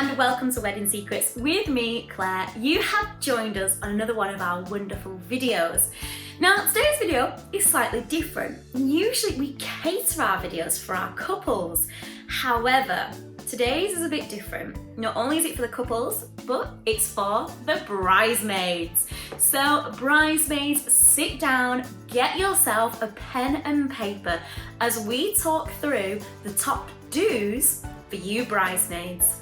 and welcome to Wedding Secrets with me, Claire. You have joined us on another one of our wonderful videos. Now, today's video is slightly different. Usually we cater our videos for our couples. However, today's is a bit different. Not only is it for the couples, but it's for the bridesmaids. So bridesmaids, sit down, get yourself a pen and paper as we talk through the top do's for you bridesmaids.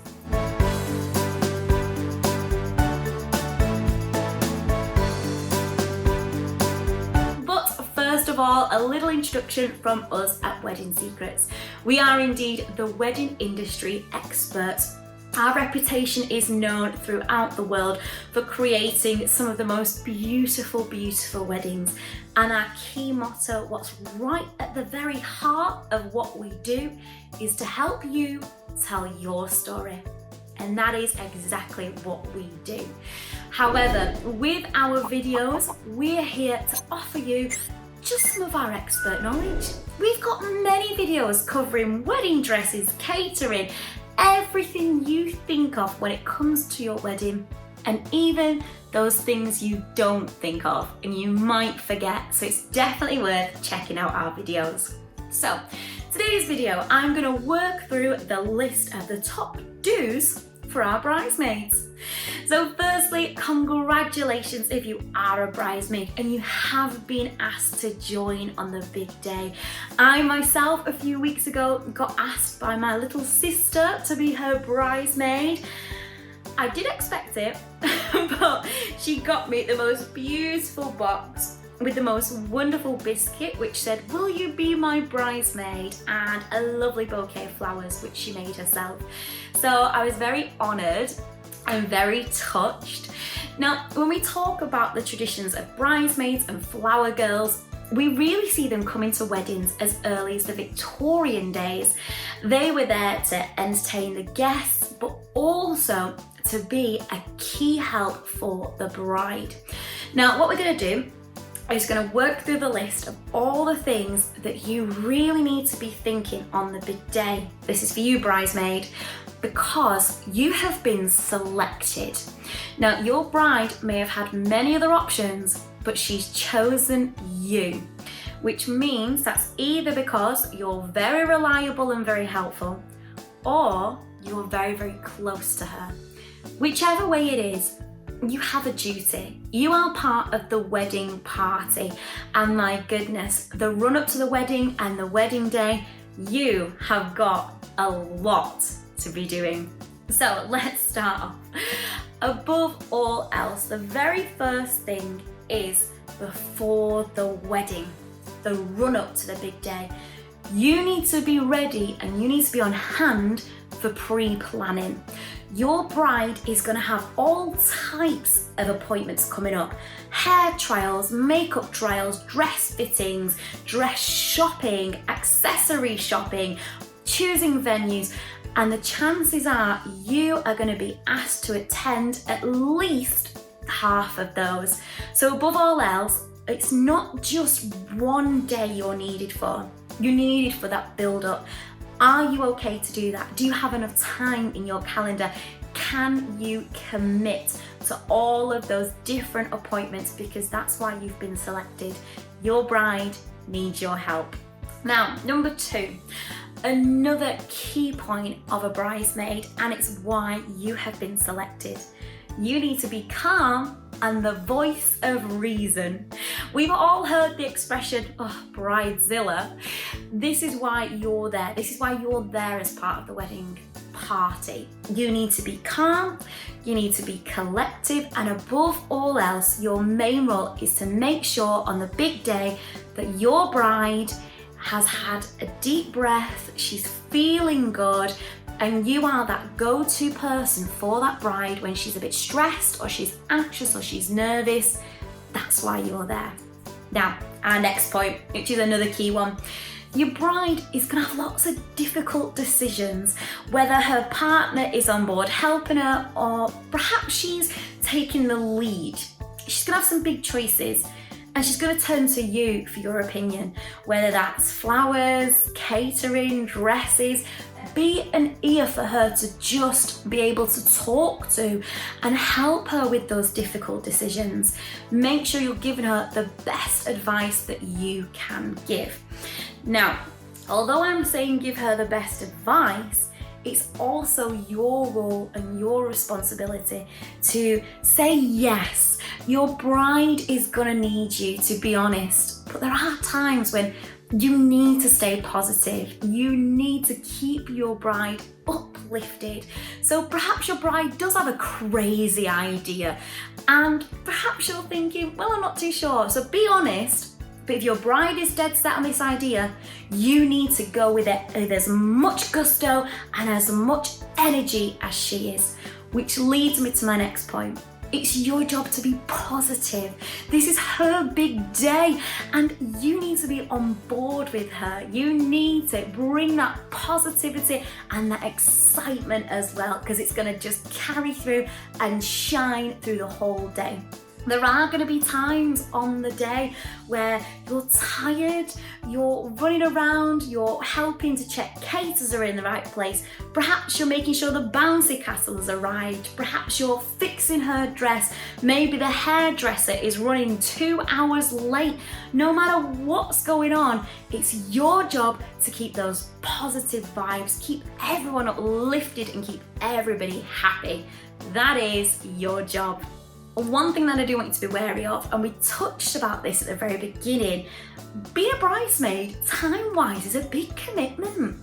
But first of all, a little introduction from us at Wedding Secrets. We are indeed the wedding industry experts. Our reputation is known throughout the world for creating some of the most beautiful, beautiful weddings. And our key motto, what's right at the very heart of what we do, is to help you tell your story. And that is exactly what we do. However, with our videos, we're here to offer you just some of our expert knowledge. We've got many videos covering wedding dresses, catering, everything you think of when it comes to your wedding, and even those things you don't think of and you might forget. So it's definitely worth checking out our videos. So today's video, I'm going to work through the list of the top do's for our bridesmaids. So firstly, congratulations if you are a bridesmaid and you have been asked to join on the big day. I myself, a few weeks ago, got asked by my little sister to be her bridesmaid. I did expect it, but she got me the most beautiful box with the most wonderful biscuit which said, "Will you be my bridesmaid?" and a lovely bouquet of flowers which she made herself. So I was very honoured and very touched. Now, when we talk about the traditions of bridesmaids and flower girls, we really see them come into weddings as early as the Victorian days. They were there to entertain the guests, but also to be a key help for the bride. Now, what we're going to do is going to work through the list of all the things that you really need to be thinking on the big day. This is for you, bridesmaid, because you have been selected. Now, your bride may have had many other options, but she's chosen you, which means that's either because you're very reliable and very helpful, or you're very, very close to her. Whichever way it is, you have a duty. You are part of the wedding party. And my goodness, the run up to the wedding and the wedding day, you have got a lot to be doing. So let's start off. Above all else, the very first thing is before the wedding, the run up to the big day. You need to be ready and you need to be on hand for pre-planning. Your bride is going to have all types of appointments coming up. Hair trials, makeup trials, dress fittings, dress shopping, accessory shopping, choosing venues, and the chances are you are going to be asked to attend at least half of those. So above all else, it's not just one day you're needed for. You're needed for that build up. Are you okay to do that? Do you have enough time in your calendar? Can you commit to all of those different appointments? Because that's why you've been selected. Your bride needs your help. Now, number two, another key point of a bridesmaid, and it's why you have been selected. You need to be calm and the voice of reason. We've all heard the expression, "Oh, bridezilla." This is why you're there. This is why you're there as part of the wedding party. You need to be calm, you need to be collective, and above all else, your main role is to make sure on the big day that your bride has had a deep breath, she's feeling good, and you are that go-to person for that bride when she's a bit stressed or she's anxious or she's nervous. That's why you're there. Now, our next point, which is another key one. Your bride is going to have lots of difficult decisions, whether her partner is on board helping her or perhaps she's taking the lead. She's going to have some big choices. And she's going to turn to you for your opinion, whether that's flowers, catering, dresses, Be an ear for her to just be able to talk to and help her with those difficult decisions. Make sure you're giving her the best advice that you can give. Now, although I'm saying give her the best advice, it's also your role and your responsibility to say yes. Your bride is gonna need you to be honest, but there are times when you need to stay positive. You need to keep your bride uplifted. So perhaps your bride does have a crazy idea and perhaps you're thinking, well, I'm not too sure. So be honest, but if your bride is dead set on this idea, you need to go with it with as much gusto and as much energy as she is. Which leads me to my next point. It's your job to be positive. This is her big day and you need to be on board with her. You need to bring that positivity and that excitement as well, because it's gonna just carry through and shine through the whole day. There are going to be times on the day where you're tired, you're running around, you're helping to check caterers are in the right place. Perhaps you're making sure the bouncy castle has arrived. Perhaps you're fixing her dress. Maybe the hairdresser is running 2 hours late. No matter what's going on, it's your job to keep those positive vibes, keep everyone uplifted and keep everybody happy. That is your job. One thing that I do want you to be wary of, and we touched about this at the very beginning, being a bridesmaid, time-wise, is a big commitment.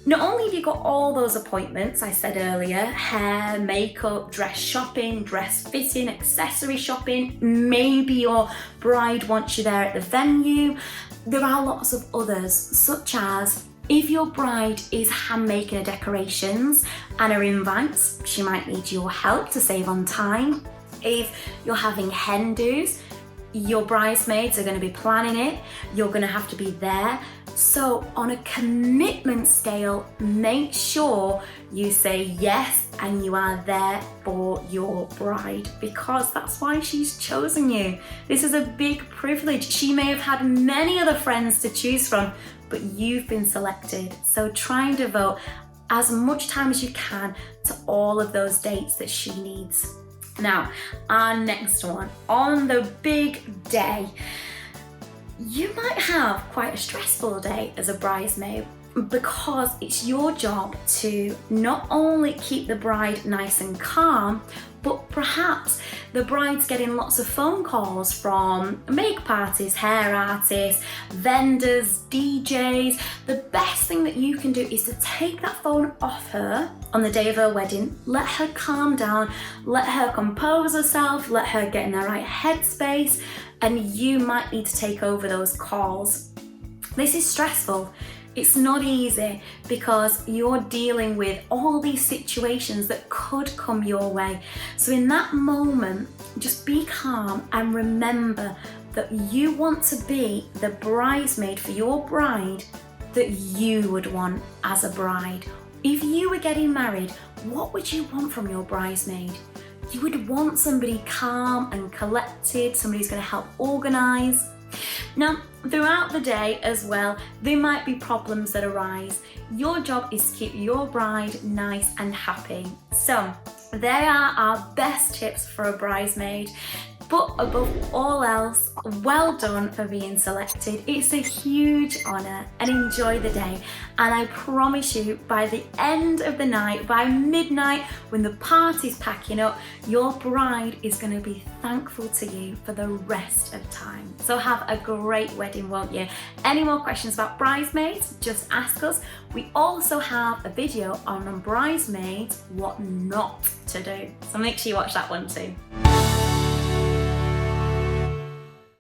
Not only have you got all those appointments I said earlier, hair, makeup, dress shopping, dress fitting, accessory shopping, maybe your bride wants you there at the venue, there are lots of others, such as if your bride is hand making her decorations and her invites, she might need your help to save on time. If you're having hen do's, your bridesmaids are going to be planning it, you're going to have to be there. So on a commitment scale, make sure you say yes and you are there for your bride, because that's why she's chosen you. This is a big privilege. She may have had many other friends to choose from, but you've been selected. So try and devote as much time as you can to all of those dates that she needs. Now, our next one, on the big day, you might have quite a stressful day as a bridesmaid, because it's your job to not only keep the bride nice and calm, but perhaps the bride's getting lots of phone calls from makeup artists, hair artists, vendors, DJs. The best thing that you can do is to take that phone off her on the day of her wedding, let her calm down, let her compose herself, let her get in the right headspace, and you might need to take over those calls. This is stressful. It's not easy because you're dealing with all these situations that could come your way. So in that moment, just be calm and remember that you want to be the bridesmaid for your bride that you would want as a bride. If you were getting married, what would you want from your bridesmaid? You would want somebody calm and collected, somebody who's going to help organise. Now, throughout the day as well, there might be problems that arise. Your job is to keep your bride nice and happy. So, there are our best tips for a bridesmaid. But above all else, well done for being selected. It's a huge honour, and enjoy the day. And I promise you, by the end of the night, by midnight, when the party's packing up, your bride is going to be thankful to you for the rest of time. So have a great wedding, won't you? Any more questions about bridesmaids, just ask us. We also have a video on bridesmaids, what not to do. So make sure you watch that one too.